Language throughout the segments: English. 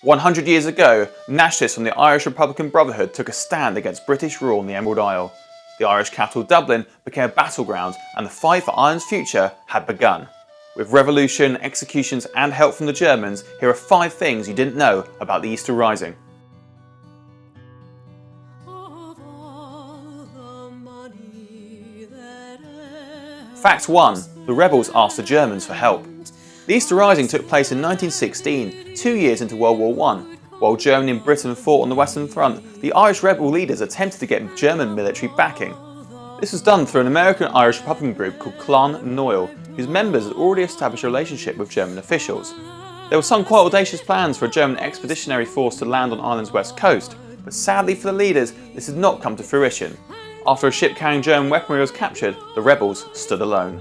100 years ago, nationalists from the Irish Republican Brotherhood took a stand against British rule in the Emerald Isle. The Irish capital Dublin became a battleground and the fight for Ireland's future had begun. With revolution, executions and help from the Germans, here are 5 things you didn't know about the Easter Rising. Fact 1. The rebels asked the Germans for help. The Easter Rising took place in 1916, 2 years into World War I. While Germany and Britain fought on the Western Front, the Irish rebel leaders attempted to get German military backing. This was done through an American-Irish Republican group called Clarn and noile, whose members had already established a relationship with German officials. There were some quite audacious plans for a German expeditionary force to land on Ireland's west coast, but sadly for the leaders, this did not come to fruition. After a ship carrying German weaponry was captured, the rebels stood alone.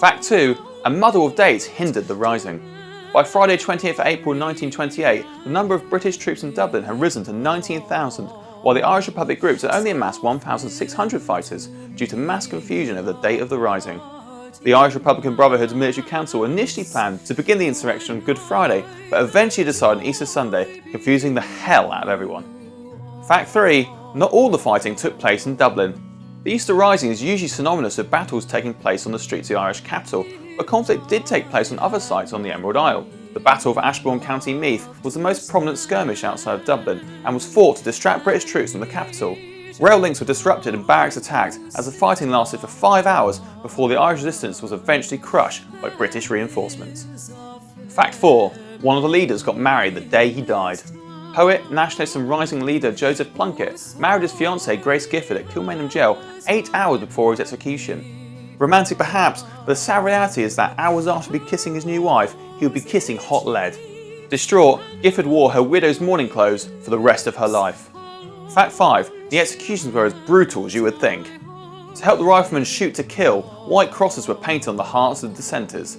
Fact 2. A muddle of dates hindered the rising. By Friday 20th April 1928, the number of British troops in Dublin had risen to 19,000, while the Irish Republic groups had only amassed 1,600 fighters due to mass confusion over the date of the rising. The Irish Republican Brotherhood's military council initially planned to begin the insurrection on Good Friday, but eventually decided on Easter Sunday, confusing the hell out of everyone. Fact 3. Not all the fighting took place in Dublin. The Easter Rising is usually synonymous with battles taking place on the streets of the Irish capital, but conflict did take place on other sites on the Emerald Isle. The Battle of Ashbourne, County Meath was the most prominent skirmish outside of Dublin and was fought to distract British troops from the capital. Rail links were disrupted and barracks attacked as the fighting lasted for 5 hours before the Irish resistance was eventually crushed by British reinforcements. Fact 4. One of the leaders got married the day he died. Poet, nationalist and rising leader Joseph Plunkett married his fiancée Grace Gifford at Kilmainham Jail 8 hours before his execution. Romantic perhaps, but the sad reality is that hours after he'd be kissing his new wife, he would be kissing hot lead. Distraught, Gifford wore her widow's mourning clothes for the rest of her life. Fact 5. The executions were as brutal as you would think. To help the riflemen shoot to kill, white crosses were painted on the hearts of the dissenters.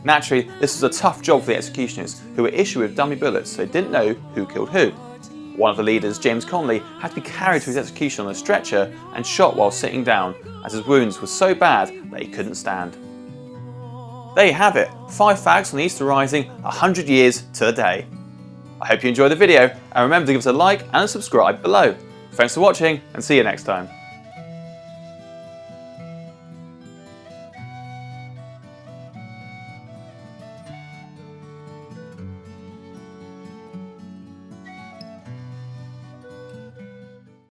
Naturally, this was a tough job for the executioners, who were issued with dummy bullets so they didn't know who killed who. One of the leaders, James Connolly, had to be carried to his execution on a stretcher and shot while sitting down, as his wounds were so bad that he couldn't stand. There you have it, 5 facts on the Easter Rising 100 years to the day. I hope you enjoyed the video, and remember to give us a like and subscribe below. Thanks for watching, and see you next time.